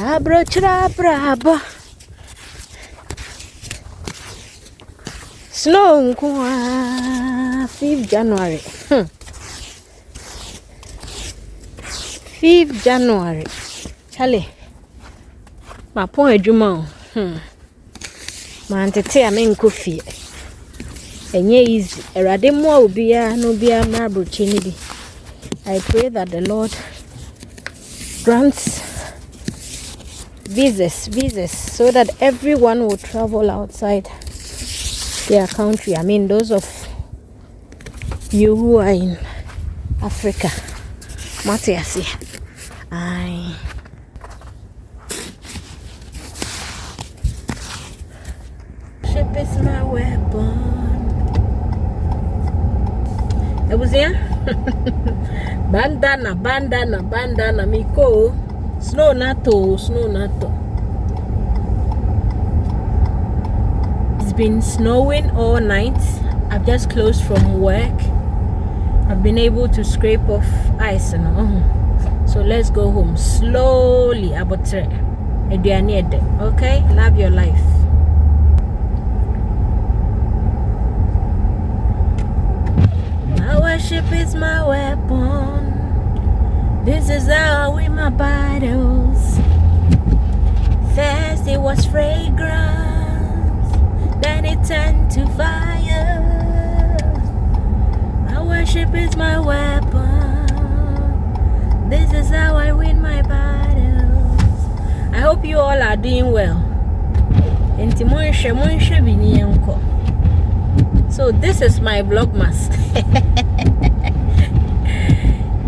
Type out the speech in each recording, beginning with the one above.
Abra brabo. Snow 5th January. 5th January. Charlie. My point adwuma. Man tete amenko fie. Enye easy. Erade mo obi a no bia na brochi ni bi. I pray that the Lord grants visas so that everyone will travel outside their country. I mean, those of you who are in Africa. Matiasi. Ship is my weapon. It was here. bandana miko. Snow nato. It's been snowing all night. I've just closed from work. I've been able to scrape off ice and all. So let's go home slowly. Okay? Love your life. My worship is my weapon. This is how I win my battles. First it was fragrance, then it turned to fire. My worship is my weapon. This is how I win my battles. I hope you all are doing well. So this is my vlogmas.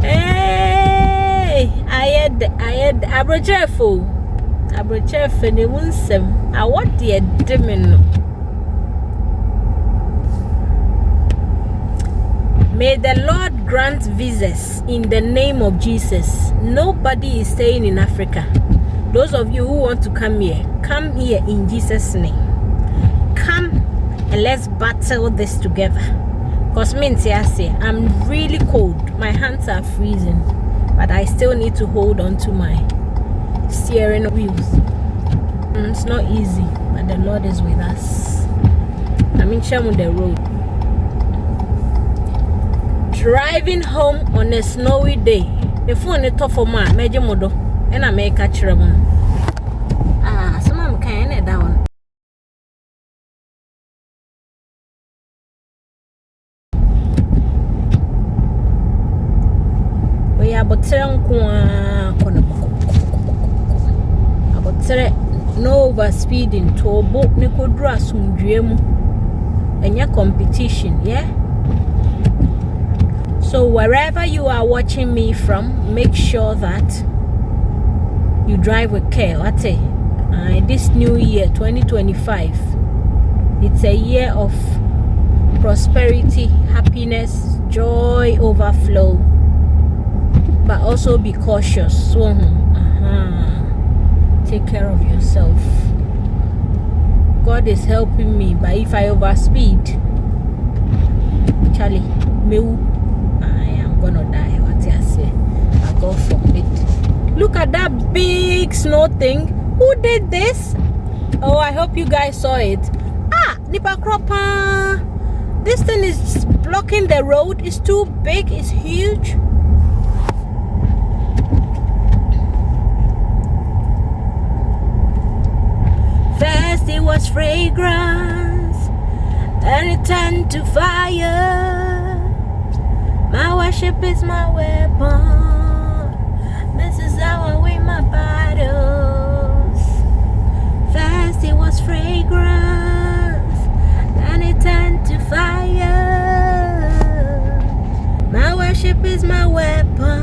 Hey, I had abrochefo ne wunsem. I want the demon. May the Lord grant visas in the name of Jesus. Nobody is staying in Africa. Those of you who want to come here in Jesus' name. Come and let's battle this together. Because I'm really cold. My hands are freezing. But I still need to hold on to my steering wheels. It's not easy, but the Lord is with us. I'm in the road. Driving home on a snowy day. The phone is tough for man, major modo, and I make a trouble. Someone can down. We are but no overspeeding to a boat Nikodra Sundriemu and your competition, yeah? So wherever you are watching me from, make sure that you drive with care. This new year 2025, it's a year of prosperity, happiness, joy, overflow, but also be cautious. So take care of yourself. God is helping me, but if I overspeed, Charlie, I am gonna die. What I say, God forbid. Look at that big snow thing. Who did this? Oh, I hope you guys saw it. Nipa Kropa. This thing is blocking the road. It's too big. It's huge. First it was fragrance, and it turned to fire. My worship is my weapon. This is how I win my battles. First it was fragrance, and it turned to fire. My worship is my weapon.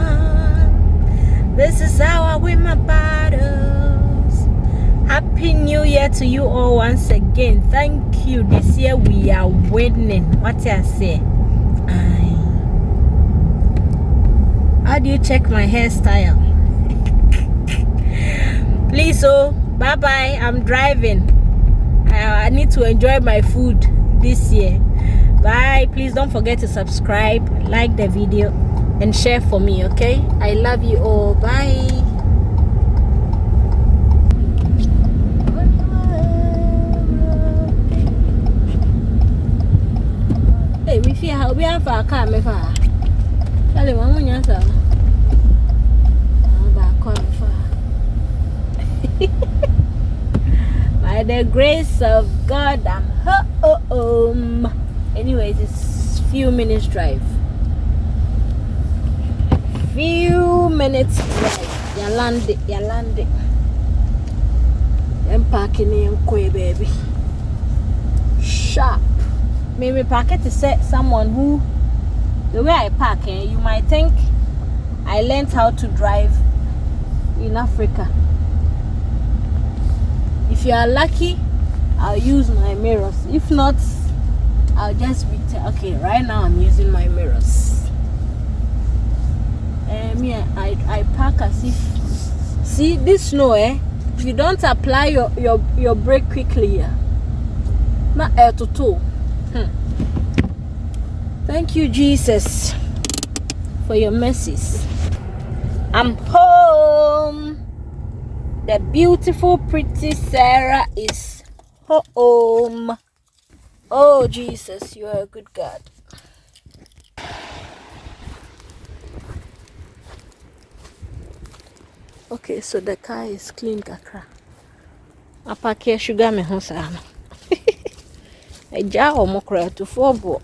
This is how I win my battles. Happy New Year to you all once again. Thank you. This year we are winning. What I say? How do you check my hairstyle? Please, bye bye. I'm driving. I need to enjoy my food this year. Bye. Please don't forget to subscribe, like the video, and share for me, okay? I love you all. Bye. Obi afa car me fa. Chale mama nyasa. Ba car me fa. By the grace of God, I'm home. Anyways, it's few minutes drive. Few minutes drive. Yalande. I'm parking in Kwe, baby. Sharp. Maybe park it to say someone who, the way I park, you might think I learned how to drive in Africa. If you are lucky, I'll use my mirrors. If not, I'll just be okay. Right now, I'm using my mirrors. I park as if. See this snow, If you don't apply your brake quickly, Thank you, Jesus, for your mercies. I'm home. The beautiful, pretty Sarah is home. Oh, Jesus, you are a good God. Okay, so the car is clean, kakra. Apa ke sugar me ho sa no. Eja o mokra to 4 bo.